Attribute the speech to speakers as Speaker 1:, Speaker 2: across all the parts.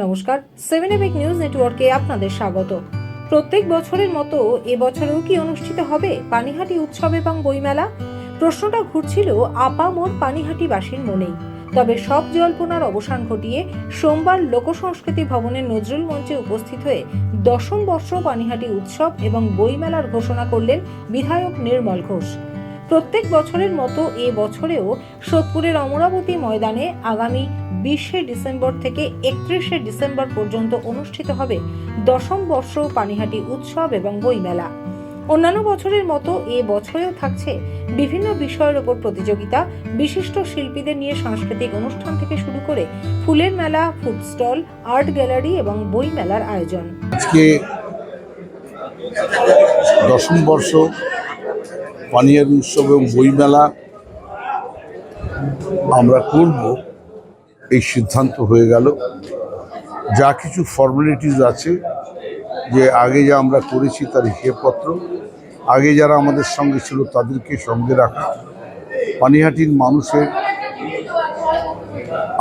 Speaker 1: নমস্কার, 7 এবিক নিউজ নেটওয়ার্কে আপনাদের স্বাগত। প্রত্যেক বছরের মতো এবছরেও কি অনুষ্ঠিত হবে পানিহাটি উৎসব এবং বইমেলা? প্রশ্নটা ঘুরছিল আপামর পানিহাটিবাসীর মনেই। তবে সব জল্পনার অবসান ঘটিয়ে সোমবার লোকসংস্কৃতি ভবনের নজরুল মঞ্চে উপস্থিত হয়ে 10ম বর্ষ পানিহাটি উৎসব এবং বইমেলার ঘোষণা করলেন বিধায়ক নির্মল ঘোষ। প্রত্যেক বছরের মতো এ বছরেও সোদপুরের অমরাবতী ময়দানে আগামী 20শে ডিসেম্বর থেকে 31শে ডিসেম্বর পর্যন্ত অনুষ্ঠিত হবে 10ম বর্ষ পানিহাটি উৎসব এবং বইমেলা। অন্যান্য বছরের মতো এ বছরেও থাকছে বিভিন্ন বিষয়ের উপর প্রতিযোগিতা, বিশিষ্ট শিল্পীদের নিয়ে সাংস্কৃতিক অনুষ্ঠান থেকে শুরু করে ফুলের মেলা, ফুড স্টল, আর্ট গ্যালারি এবং বই মেলার আয়োজন।
Speaker 2: আজকে 10ম বর্ষ পানিহাটি উৎসব এবং বইমেলা আমরা করব এই সিদ্ধান্ত হয়ে গেল। যা কিছু ফর্মালিটিস আছে, যে আগে যা আমরা করেছি তার হিসেবপত্র, আগে যারা আমাদের সঙ্গে ছিল তাদেরকে সঙ্গে রাখা, পানিহাটির মানুষের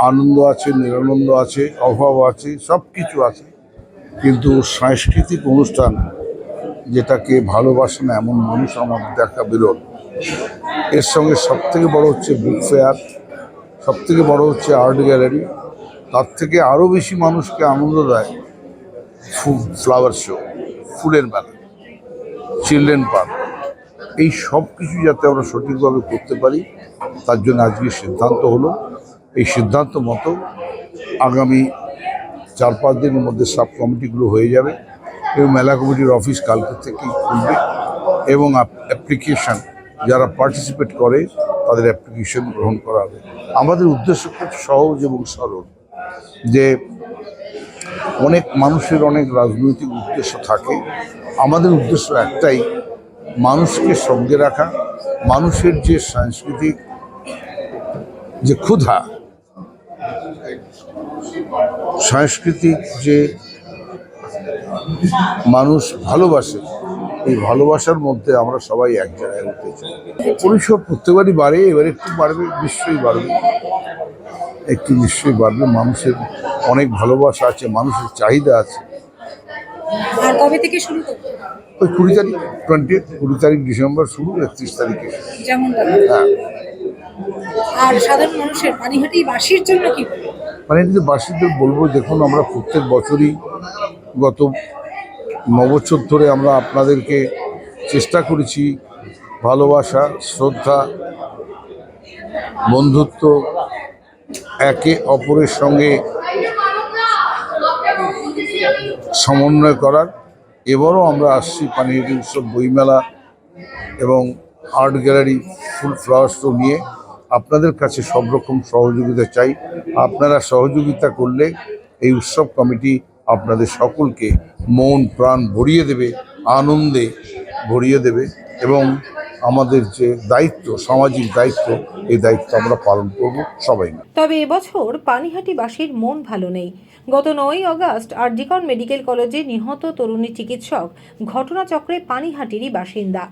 Speaker 2: আনন্দ আছে, নিরানন্দ আছে, অভাব আছে, সব কিছু আছে, কিন্তু সাংস্কৃতিক অনুষ্ঠান যেটাকে ভালোবাসে না এমন মানুষ আমার দেখা বিরল। এর সঙ্গে সবথেকে বড় হচ্ছে বুক ফেয়ার, সবথেকে বড় হচ্ছে আর্ট গ্যালারি, তার থেকে আরও বেশি মানুষকে আনন্দ দেয় ফ্লাওয়ার শো, ফুলের মেলা, চিলড্রেন পার্ক। এই সব কিছু যাতে আমরা সঠিকভাবে করতে পারি তার জন্য আজকে সিদ্ধান্ত হলো। এই সিদ্ধান্ত মতো আগামী 4-5 দিনের মধ্যে সাব কমিটিগুলো হয়ে যাবে এবং মেলা কমিটির অফিস কালকে থেকেই খুলবে এবং অ্যাপ্লিকেশন যারা পার্টিসিপেট করে তাদের অ্যাপ্লিকেশন গ্রহণ করা হবে। আমাদের উদ্দেশ্য খুব সহজ এবং সরল, যে অনেক মানুষের অনেক রাজনৈতিক উদ্দেশ্য থাকে, আমাদের উদ্দেশ্য একটাই, মানুষকে সঙ্গে রাখা, মানুষের যে সাংস্কৃতিক যে ক্ষুধা, সাংস্কৃতিক যে মানুষ ভালোবাসে, এই ভালোবাসার মধ্যে আমরা সবাই এক জায়গায় হতে চাই। পরিসর প্রত্যেকবারই বাড়ে, এবার একটু বাড়বে, নিশ্চয়ই বাড়বে, একটু নিশ্চয়ই বাড়বে। মানুষের অনেক ভালোবাসা আছে, মানুষের চাহিদা আছে।
Speaker 1: আর কবে থেকে শুরু করবে?
Speaker 2: ওই 20 তারিখ ডিসেম্বর শুরু, 31 তারিখে। হ্যাঁ।
Speaker 1: আর সাধারণ মানুষের পানিহাটিবাসীর জন্য কি
Speaker 2: পানিহাটিবাসীদের বলবো, দেখুন আমরা প্রত্যেক বছরই গত 9 বছর ধরে আমরা আপনাদেরকে চেষ্টা করেছি ভালোবাসা, শ্রদ্ধা, বন্ধুত্ব, একে অপরের সঙ্গে সমন্বয় করার। এবারও আমরা আসছি পানিহাটি উৎসব, বইমেলা এবং আর্ট গ্যালারি, ফুল ফ্লাওয়ার শো নিয়ে আপনাদের কাছে সব রকম সহযোগিতা চাই। আপনারা সহযোগিতা করলে এই উৎসব কমিটি আপনাদের সকলকে মন প্রাণ ভরিয়ে দেবে, আনন্দে ভরিয়ে দেবে এবং আমাদের যে দায়িত্ব, সামাজিক দায়িত্ব, এই দায়িত্ব আমরা পালন করব সবাই।
Speaker 1: তবে এবছর পানিহাটিবাসীর মন ভালো নেই। গত 9ই আগস্ট আরজিকর মেডিকেল কলেজে নিহত তরুণী চিকিৎসক ঘটনাচক্রে পানিহাটিরই বাসিন্দা।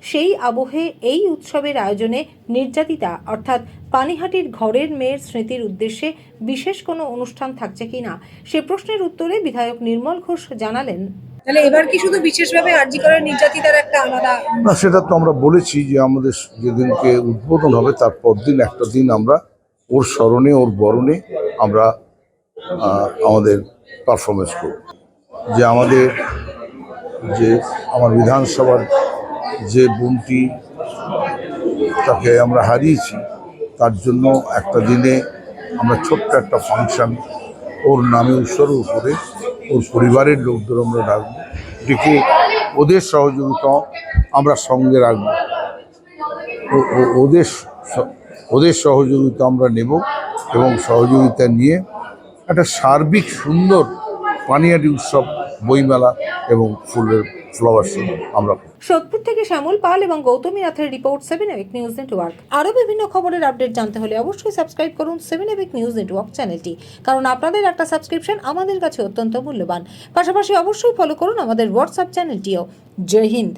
Speaker 1: সেই আবহে এই উৎসবের আয়োজনে নির্যাতিতা অর্থাৎ পানিহাটির ঘরের মেয়ের স্মৃতির উদ্দেশ্যে বিশেষ কোনো অনুষ্ঠান থাকছে কিনা সে প্রশ্নের উত্তরে বিধায়ক নির্মল ঘোষ জানালেন, তাহলে এবার কি শুধু বিশেষভাবে আরজিকরের নির্যাতিতার একটা আলাদা?
Speaker 2: না, সেটা তো আমরা বলেছি যে আমাদের যেদিনকে উদ্বোধন হবে তার পরদিন একটা দিন আমরা ওর স্মরণে, ওর বরণে আমরা আমাদের পারফরমেন্স করব। যে আমাদের যে আমার বিধানসভার যে বোনটি, তাকে আমরা হারিয়েছি, তার জন্য একটা দিনে আমরা ছোট্ট একটা ফাংশন ওর নামে উৎসর্গ করে ওর পরিবারের লোকদের আমরা ডাকবো, ডেকে ওদের সহযোগিতা আমরা সঙ্গে রাখবো, ওদের সহযোগিতা আমরা নেব এবং সহযোগিতা নিয়ে একটা সার্বিক সুন্দর পানিহাটি উৎসব, বইমেলা এবং ফ্লাওয়ার শো আমরা।
Speaker 1: সোদপুর থেকে শ্যামল পাল এবং গৌতমী নাথের রিপোর্ট, 7 এবিক নিউজ নেটওয়ার্ক। আরও বিভিন্ন খবরের আপডেট জানতে হলে অবশ্যই সাবস্ক্রাইব করুন 7 এবিক নিউজ নেটওয়ার্ক চ্যানেলটি, কারণ আপনাদের একটা সাবস্ক্রিপশন আমাদের কাছে অত্যন্ত মূল্যবান। পাশাপাশি অবশ্যই ফলো করুন আমাদের হোয়াটসঅ্যাপ চ্যানেলটিও। জয় হিন্দ।